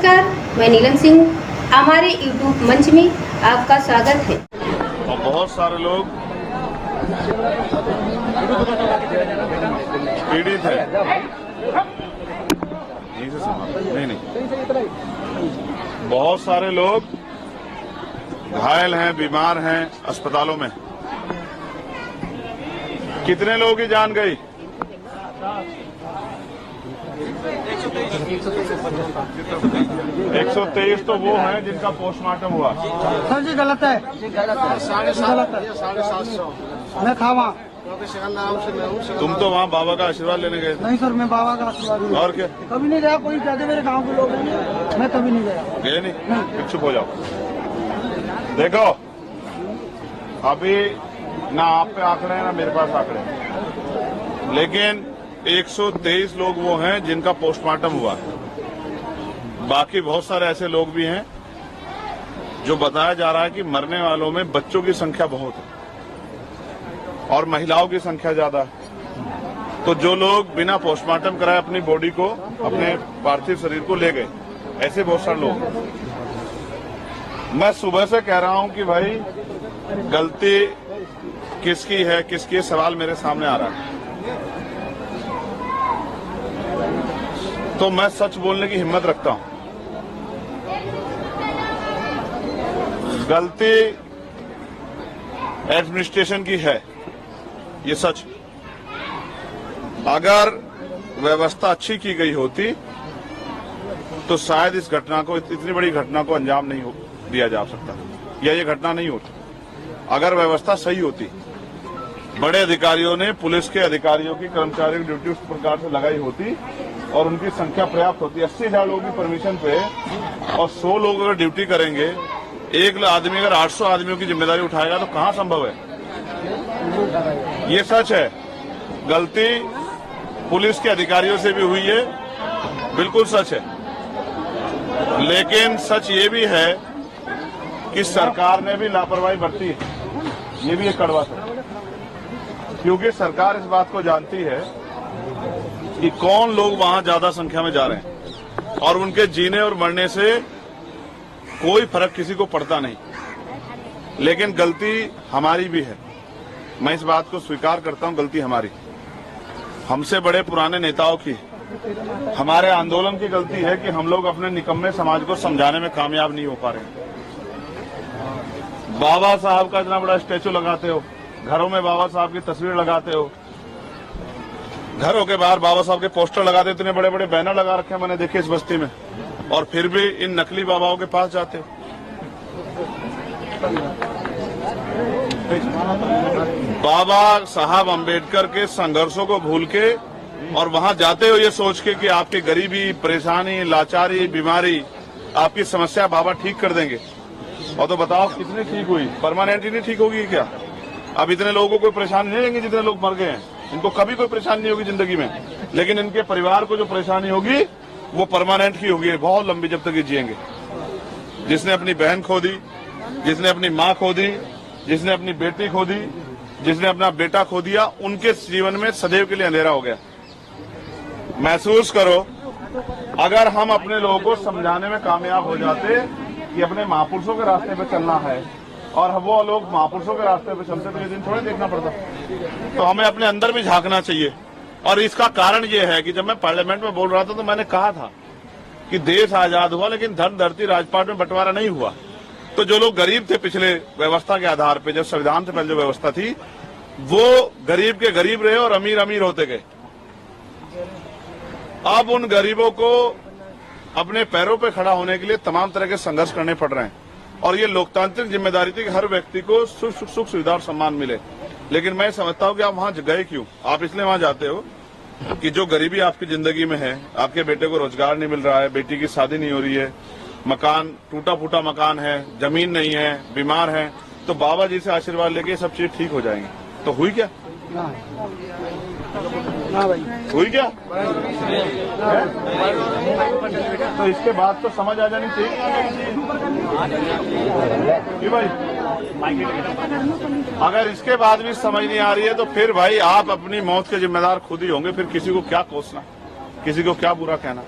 नमस्कार, मैं नीलम सिंह, हमारे यूट्यूब मंच में आपका स्वागत है। और बहुत सारे लोग पीड़ित हैं। नहीं, बहुत सारे लोग घायल हैं, बीमार हैं, अस्पतालों में। कितने लोगों की जान गई? 123 तो वो हैं जिनका पोस्टमार्टम हुआ। सर जी गलत है, गलत है। 750 मैं था वहाँ। तुम तो वहाँ बाबा का आशीर्वाद लेने गए थे? नहीं सर, मैं बाबा का आशीर्वाद और क्या? कभी नहीं गया। कोई कहते मेरे गांव के लोग, मैं कभी नहीं गया। गए नहीं? चुप हो जाओ। देखो, अभी ना आप पे आंकड़े हैं ना मेरे पास आंकड़े हैं, लेकिन 123 लोग वो हैं जिनका पोस्टमार्टम हुआ। बाकी बहुत सारे ऐसे लोग भी हैं जो बताया जा रहा है कि मरने वालों में बच्चों की संख्या बहुत है और महिलाओं की संख्या ज्यादा है। तो जो लोग बिना पोस्टमार्टम कराए अपनी बॉडी को, अपने पार्थिव शरीर को ले गए, ऐसे बहुत सारे लोग। मैं सुबह से कह रहा हूं कि भाई गलती किसकी है, किसकी सवाल मेरे सामने आ रहा है। तो मैं सच बोलने की हिम्मत रखता हूं। गलती एडमिनिस्ट्रेशन की है, ये सच। अगर व्यवस्था अच्छी की गई होती तो शायद इस घटना को, इतनी बड़ी घटना को अंजाम नहीं दिया जा सकता, या ये घटना नहीं होती। अगर व्यवस्था सही होती, बड़े अधिकारियों ने, पुलिस के अधिकारियों की, कर्मचारियों की ड्यूटी उस प्रकार से लगाई होती और उनकी संख्या पर्याप्त होती। 80,000 लोगों की परमिशन पे और 100 लोग अगर ड्यूटी करेंगे, एक आदमी अगर 800 आदमियों की जिम्मेदारी उठाएगा तो कहां संभव है? ये सच है। गलती पुलिस के अधिकारियों से भी हुई है, बिल्कुल सच है। लेकिन सच ये भी है कि सरकार ने भी लापरवाही बरती है, ये भी एक कड़वा सच। क्योंकि सरकार इस बात को जानती है कि कौन लोग वहां ज्यादा संख्या में जा रहे हैं और उनके जीने और मरने से कोई फर्क किसी को पड़ता नहीं। लेकिन गलती हमारी भी है, मैं इस बात को स्वीकार करता हूं, गलती हमारी, हमसे बड़े पुराने नेताओं की, हमारे आंदोलन की गलती है कि हम लोग अपने निकम्मे समाज को समझाने में कामयाब नहीं हो पा रहे। बाबा साहब का इतना बड़ा स्टैचू लगाते हो, घरों में बाबा साहब की तस्वीर लगाते हो, घरों के बाहर बाबा साहब के पोस्टर लगाते हो, इतने बड़े बड़े बैनर लगा रखे हैं मैंने देखे इस बस्ती में, और फिर भी इन नकली बाबाओं के पास जाते हो। बाबा साहब अंबेडकर के संघर्षों को भूल के और वहां जाते हो ये सोच के कि आपकी गरीबी, परेशानी, लाचारी, बीमारी, आपकी समस्या बाबा ठीक कर देंगे। और तो बताओ कितनी ठीक हुई? परमानेंटली नहीं ठीक होगी क्या? अब इतने लोगों को कोई परेशानी नहीं लेंगे जितने लोग मर गए हैं, इनको कभी कोई परेशानी नहीं होगी जिंदगी में, लेकिन इनके परिवार को जो परेशानी होगी वो परमानेंट की होगी, बहुत लंबी, जब तक ये जिएंगे। जिसने अपनी बहन खो दी, जिसने अपनी माँ खो दी, जिसने अपनी बेटी खो दी, जिसने अपना बेटा खो दिया, उनके जीवन में सदैव के लिए अंधेरा हो गया। महसूस करो, अगर हम अपने लोगों को समझाने में कामयाब हो जाते कि अपने महापुरुषों के रास्ते पे चलना है और वो लोग महापुरुषों के रास्ते पे चलते तो ये दिन थोड़े देखना पड़ता। तो हमें अपने अंदर भी झांकना चाहिए। और इसका कारण ये है कि जब मैं पार्लियामेंट में बोल रहा था तो मैंने कहा था कि देश आजाद हुआ लेकिन धन धरती राजपाट में बंटवारा नहीं हुआ। तो जो लोग गरीब थे पिछले व्यवस्था के आधार पे, जब संविधान से पहले जो व्यवस्था थी, वो गरीब के गरीब रहे और अमीर अमीर होते गए। अब उन गरीबों को अपने पैरों पे खड़ा होने के लिए तमाम तरह के संघर्ष करने पड़ रहे हैं और ये लोकतांत्रिक जिम्मेदारी थी कि हर व्यक्ति को सुख सुविधा और सम्मान मिले। लेकिन मैं समझता हूं कि आप वहां गए क्यों? आप इसलिए वहां जाते हो कि जो गरीबी आपकी जिंदगी में है, आपके बेटे को रोजगार नहीं मिल रहा है, बेटी की शादी नहीं हो रही है, मकान टूटा फूटा मकान है, जमीन नहीं है, बीमार है, तो बाबा जी से आशीर्वाद लेके ये सब चीज ठीक हो जाएंगी। तो हुई क्या? हुई क्या? तो इसके बाद तो समझ आ जानी चाहिए कि भाई, अगर इसके बाद भी समझ नहीं आ रही है तो फिर भाई आप अपनी मौत के जिम्मेदार खुद ही होंगे। फिर किसी को क्या कोसना, किसी को क्या बुरा कहना।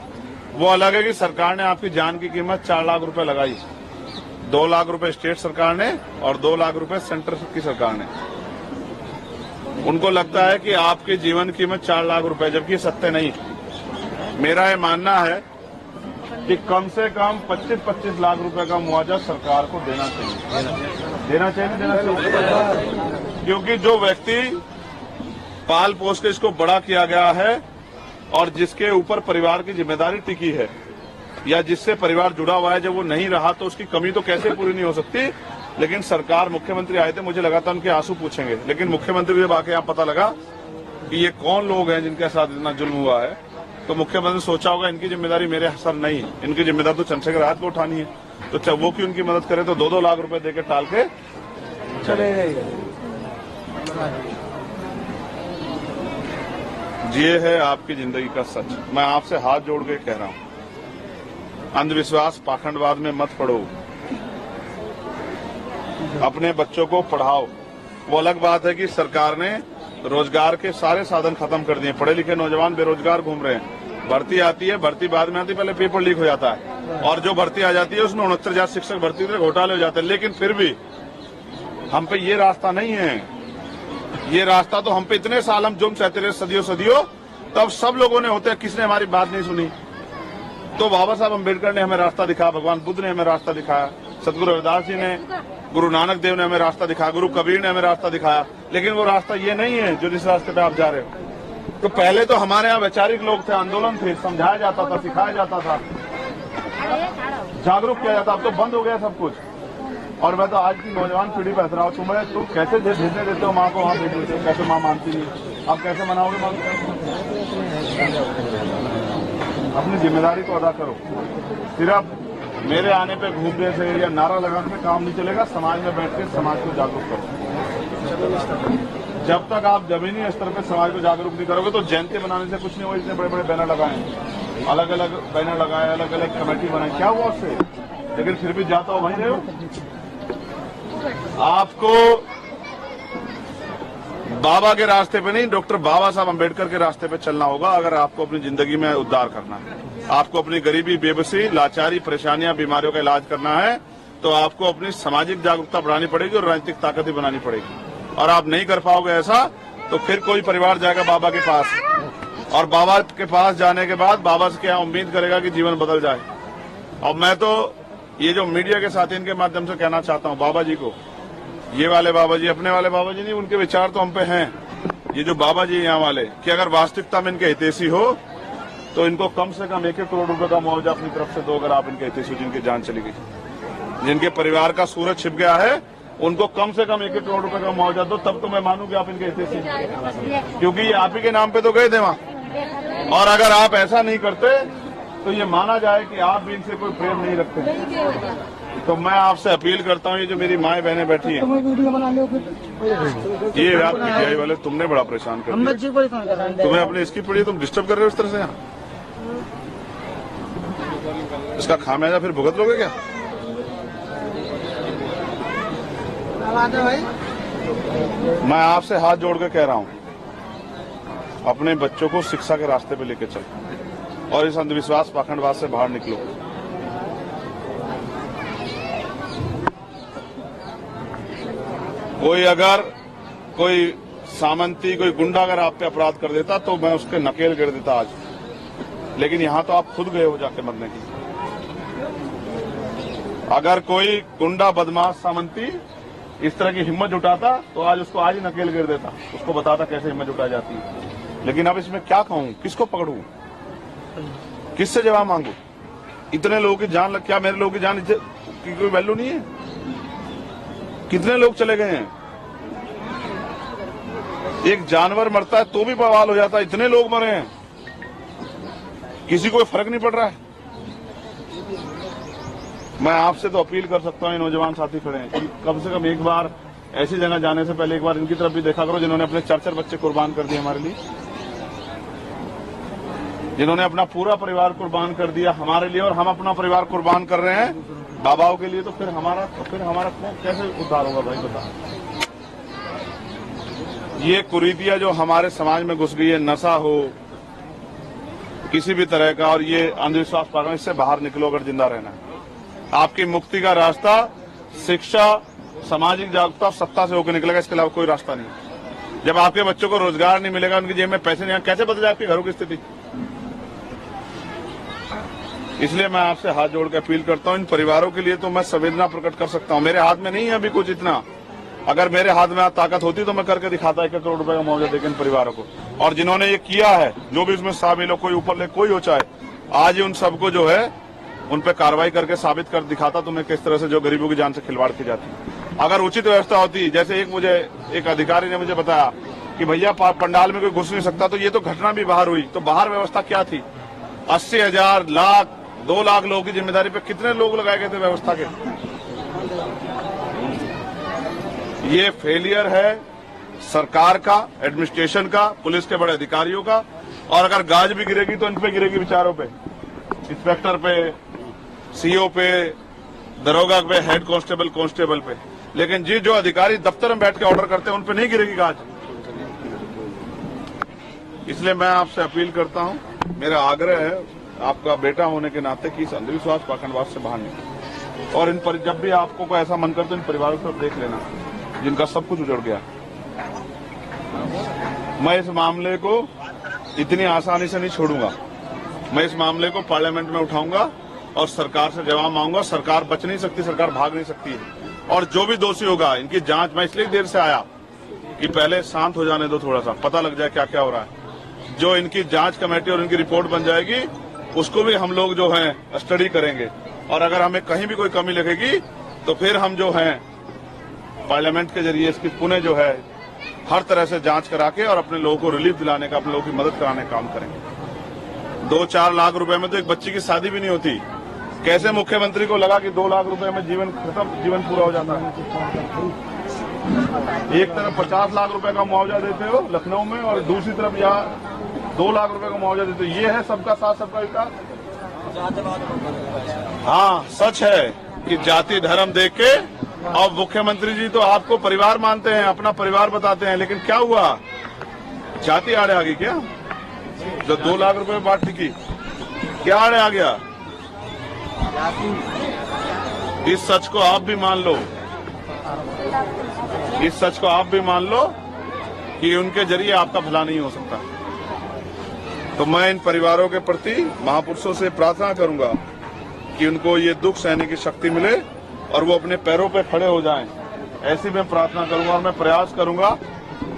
वो अलग है कि सरकार ने आपकी जान की कीमत 4 लाख रुपए लगाई, 2 लाख रुपए स्टेट सरकार ने और 2 लाख रुपए सेंटर की सरकार ने। उनको लगता है कि आपके जीवन की कीमत 4 लाख रुपए, जबकि सत्य नहीं। मेरा ये मानना है कि कम से कम 25-25 लाख रुपए का मुआवजा सरकार को देना चाहिए, क्योंकि जो व्यक्ति पाल पोस के इसको बड़ा किया गया है और जिसके ऊपर परिवार की जिम्मेदारी टिकी है या जिससे परिवार जुड़ा हुआ है, जब वो नहीं रहा तो उसकी कमी तो कैसे पूरी नहीं हो सकती। लेकिन सरकार, मुख्यमंत्री आए थे, मुझे लगा था उनके आंसू पूछेंगे, लेकिन मुख्यमंत्री जब आके यहाँ पता लगा कि ये कौन लोग हैं जिनके साथ इतना जुल्म हुआ है, तो मुख्यमंत्री ने सोचा होगा इनकी जिम्मेदारी मेरे सर नहीं, इनकी जिम्मेदारी तो चंद्रशेखर आजाद को उठानी है, तो चाहे वो की उनकी मदद करे तो 2-2 लाख रुपए देकर टाल के चले। ये है आपकी जिंदगी का सच। मैं आपसे हाथ जोड़ के कह रहा हूं, अंधविश्वास पाखंडवाद में मत पड़ो, अपने बच्चों को पढ़ाओ। वो अलग बात है कि सरकार ने रोजगार के सारे साधन खत्म कर दिए, पढ़े लिखे नौजवान बेरोजगार घूम रहे हैं। भर्ती आती है, भर्ती बाद में आती है, पहले पेपर लीक हो जाता है और जो भर्ती आ जाती है उसमें 69,000 शिक्षक भर्ती से घोटाले हो जाते हैं। लेकिन फिर भी हम पे ये रास्ता नहीं है, ये रास्ता तो हम पे इतने साल हम जुर्म सहते रहे सदियों, तब सब लोगों ने होते, किसने हमारी बात नहीं सुनी। तो बाबा साहब अम्बेडकर ने हमें रास्ता दिखाया, भगवान बुद्ध ने हमें रास्ता दिखाया, सदगुरु रविदास जी ने, गुरु नानक देव ने हमें रास्ता दिखाया, गुरु कबीर ने हमें रास्ता दिखाया। लेकिन वो रास्ता ये नहीं है जो जिस रास्ते पे आप जा रहे हो। तो पहले तो हमारे यहाँ वैचारिक लोग थे, आंदोलन थे, समझाया जाता था, सिखाया जाता था, जागरूक किया जाता। अब तो बंद हो गया सब कुछ। और मैं तो आज की नौजवान पीढ़ी पे हंस रहा हूँ, तुम कैसे भेजने देते हो माँ को वहाँ भेज देते हो, कैसे माँ मानती नहीं, आप कैसे मनाओगे माँ? अपनी जिम्मेदारी को अदा करो। सिर्फ मेरे आने पे घूमने से या नारा लगाने से काम नहीं चलेगा, समाज में बैठ के समाज को जागरूक करो। जब तक आप जमीनी स्तर पे समाज को जागरूक नहीं करोगे तो जयंती बनाने से कुछ नहीं हुआ। इतने बड़े बड़े बैनर लगाए, अलग अलग बैनर लगाए, अलग अलग कमेटी बनाई, क्या हुआ उससे? लेकिन फिर भी जाता हो वहीं रहे हो। आपको बाबा के रास्ते पे नहीं, डॉक्टर बाबा साहब अम्बेडकर के रास्ते पे चलना होगा अगर आपको अपनी जिंदगी में उद्धार करना है। आपको अपनी गरीबी, बेबसी, लाचारी, परेशानियां, बीमारियों का इलाज करना है तो आपको अपनी सामाजिक जागरूकता बढ़ानी पड़ेगी और राजनीतिक ताकत भी बनानी पड़ेगी। और आप नहीं कर पाओगे ऐसा तो फिर कोई परिवार जाएगा बाबा के पास, और बाबा के पास जाने के बाद बाबा से क्या उम्मीद करेगा कि जीवन बदल जाए। और मैं तो ये जो मीडिया के साथी इनके माध्यम से कहना चाहता हूँ बाबा जी को, ये वाले बाबा जी, अपने वाले बाबा जी नहीं, उनके विचार तो हम पे हैं। ये जो बाबा जी यहाँ वाले, कि अगर वास्तविकता में इनके हितैषी हो तो इनको कम से कम 1-1 करोड़ रुपए का मुआवजा अपनी तरफ से दो। अगर आप इनके हितैषी, जिनकी जान चली गई, जिनके परिवार का सूरज छिप गया है, उनको कम से कम 1-1 करोड़ रुपए का मुआवजा दो, तब तो मैं मानूं कि आप इनके हितैषी, क्योंकि ये आप ही के नाम पे तो गए थे वहां। और अगर आप ऐसा नहीं करते तो ये माना जाए कि आप भी इनसे कोई प्रेम नहीं रखते। तो मैं आपसे अपील करता हूँ, ये जो मेरी माएं बहनें बैठी हैं, ये आप मीडिया वाले, तुमने बड़ा परेशान कर दिया। तुम्हें अपनी इसकी पड़ी, तुम डिस्टर्ब कर रहे हो इस तरह से। यहाँ इसका खामियाजा फिर भुगत लोगे क्या? मैं आपसे हाथ जोड़ के कह रहा हूँ, अपने बच्चों को शिक्षा के रास्ते पे लेके चलो और इस अंधविश्वास पाखंडवाद से बाहर निकलो। कोई सामंती, कोई गुंडा अगर आप पे अपराध कर देता तो मैं उसके नकेल गिर देता आज। लेकिन यहां तो आप खुद गए हो जाके मरने की। अगर कोई गुंडा, बदमाश, सामंती इस तरह की हिम्मत जुटाता तो आज उसको आज ही नकेल गिर देता, उसको बताता कैसे हिम्मत जुटाई जाती है। लेकिन अब इसमें क्या कहूं, किसको पकड़ूं, किससे जवाब मांगू? इतने लोगों की जान क्या मेरे लोगों की जान की कोई वैल्यू नहीं है? कितने लोग चले गए हैं? एक जानवर मरता है तो भी बवाल हो जाता है, इतने लोग मरे हैं, किसी को फर्क नहीं पड़ रहा है। मैं आपसे तो अपील कर सकता हूं, ये नौजवान साथी खड़े हैं, कि कम से कम एक बार ऐसी जगह जाने से पहले एक बार इनकी तरफ भी देखा करो, जिन्होंने अपने 4-4 बच्चे कुर्बान कर दिए हमारे लिए, जिन्होंने अपना पूरा परिवार कुर्बान कर दिया हमारे लिए, और हम अपना परिवार कुर्बान कर रहे हैं बाबाओं के लिए। तो फिर हमारा कैसे उद्धार होगा भाई, बता। ये कुरीतियां जो हमारे समाज में घुस गई है, नशा हो, किसी भी तरह का, और ये अंधविश्वास पागल, इससे बाहर निकलो अगर जिंदा रहना है। आपकी मुक्ति का रास्ता शिक्षा, सामाजिक जागरूकता, सत्ता से होकर निकलेगा, इसके अलावा कोई रास्ता नहीं। जब आपके बच्चों को रोजगार नहीं मिलेगा, उनकी जेब में पैसे नहीं, कैसे बदल जाए आपके घरों की स्थिति? इसलिए मैं आपसे हाथ जोड़ के अपील करता हूं, इन परिवारों के लिए तो मैं संवेदना प्रकट कर सकता हूं। मेरे हाथ में नहीं है अभी कुछ इतना, अगर मेरे हाथ में ताकत होती तो मैं करके दिखाता 1 करोड़ रुपए का मुआवजा देकर इन परिवारों को। और जिन्होंने ये किया है, जो भी इसमें शामिल हो, कोई ऊपर ले कोई हो चाहे, आज ही उन सबको जो है उन पे कार्रवाई करके साबित कर दिखाता तुम्हें किस तरह से जो गरीबों की जान से खिलवाड़ की जाती है। अगर उचित व्यवस्था होती, जैसे एक अधिकारी ने मुझे बताया कि भैया पंडाल में कोई घुस नहीं सकता, तो ये तो घटना भी बाहर हुई, तो बाहर व्यवस्था क्या थी? 80,000, लाख, 2 लाख लोगों की जिम्मेदारी पे कितने लोग लगाए गए थे व्यवस्था के? ये फेलियर है सरकार का, एडमिनिस्ट्रेशन का, पुलिस के बड़े अधिकारियों का। और अगर गाज भी गिरेगी तो इन पे गिरेगी, विचारों पे, इंस्पेक्टर पे, सीओ पे, दरोगा पे, हेड कांस्टेबल पे। लेकिन जो अधिकारी दफ्तर में बैठ के ऑर्डर करते हैं उन पे नहीं गिरेगी गाज। इसलिए मैं आपसे अपील करता हूं, मेरा आग्रह है आपका बेटा होने के नाते कि इस अंधविश्वास पाखंडवाद से बाहर निकले। और इन पर जब भी आपको कोई ऐसा मन करता है, इन परिवारों को देख लेना जिनका सब कुछ उजड़ गया। मैं इस मामले को इतनी आसानी से नहीं छोड़ूंगा। मैं इस मामले को पार्लियामेंट में उठाऊंगा और सरकार से जवाब मांगूंगा। सरकार बच नहीं सकती, सरकार भाग नहीं सकती है। और जो भी दोषी होगा, इनकी जांच, मैं इसलिए देर से आया कि पहले शांत हो जाने दो, थोड़ा सा पता लग जाए क्या क्या हो रहा है। जो इनकी जांच कमेटी और इनकी रिपोर्ट बन जाएगी, उसको भी हम लोग जो है स्टडी करेंगे। और अगर हमें कहीं भी कोई कमी लगेगी तो फिर हम जो है पार्लियामेंट के जरिए इसकी पुनः जो है हर तरह से जांच करा के और अपने लोगों को रिलीफ दिलाने का, अपने लोगों की मदद कराने का काम करेंगे। 2-4 लाख रुपए में तो एक बच्ची की शादी भी नहीं होती। कैसे मुख्यमंत्री को लगा कि 2 लाख रुपए में जीवन खत्म, जीवन पूरा हो जाता है? एक तरफ 50 लाख रुपए का मुआवजा देते हो लखनऊ में, और दूसरी तरफ यहाँ 2 लाख रुपए का मुआवजा देते हो। ये है सबका साथ सबका विकास। हाँ, सच है कि जाति धर्म देख के, और मुख्यमंत्री जी तो आपको परिवार मानते हैं, अपना परिवार बताते हैं, लेकिन क्या हुआ? जाति आड़े आ गई क्या? जो 2 लाख रुपए बांटने की क्या आड़े आ गया? इस सच को आप भी मान लो, इस सच को आप भी मान लो कि उनके जरिए आपका भला नहीं हो सकता। तो मैं इन परिवारों के प्रति महापुरुषों से प्रार्थना करूंगा कि उनको ये दुख सहने की शक्ति मिले और वो अपने पैरों पे खड़े हो जाएं। ऐसी मैं प्रार्थना करूंगा और मैं प्रयास करूंगा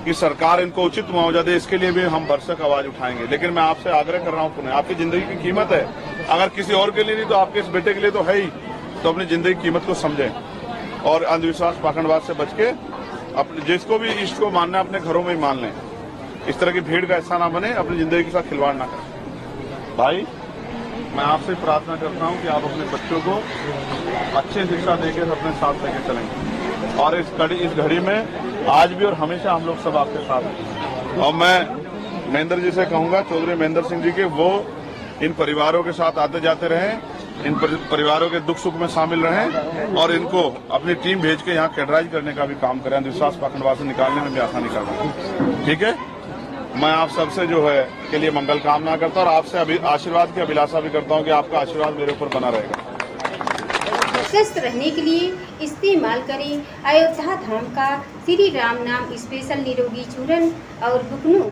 कि सरकार इनको उचित मुआवजा दे। इसके लिए भी हम भरसक आवाज उठाएंगे। लेकिन मैं आपसे आग्रह कर रहा हूं पुनः, आपकी जिंदगी की कीमत है, अगर किसी और के लिए नहीं तो आपके इस बेटे के लिए तो है ही। तो अपनी जिंदगी की कीमत को समझें और अंधविश्वास पाखंडवाद से बच के अपने जिसको भी इष्ट को मानना है अपने घरों में ही मान लें। इस तरह की भीड़ का हिस्सा ना बने, अपनी जिंदगी के साथ खिलवाड़ ना करें। भाई, मैं आपसे प्रार्थना करता हूं कि आप अपने बच्चों को अच्छी शिक्षा देकर अपने साथ लेकर चलेंगे। और इस घड़ी में आज भी और हमेशा हम लोग सब आपके साथ हैं। और मैं महेंद्र जी से कहूंगा, चौधरी महेंद्र सिंह जी के, वो इन परिवारों के साथ आते जाते रहें, इन परिवारों के दुख सुख में शामिल रहें और इनको अपनी टीम भेज के यहाँ कैडराइज करने का भी काम करें, अंधविश्वास पाखंडवाद से निकालने में भी आसानी करवाएं। ठीक है? मैं आप सबसे जो है के लिए मंगल कामना करता हूँ और आपसे आशीर्वाद की अभिलाषा भी करता हूँ कि आपका आशीर्वाद मेरे ऊपर बना रहेगा। स्वस्थ रहने के लिए इस्तेमाल करें अयोध्या धाम का श्री राम नाम स्पेशल निरोगी चूर्ण और बुकनू।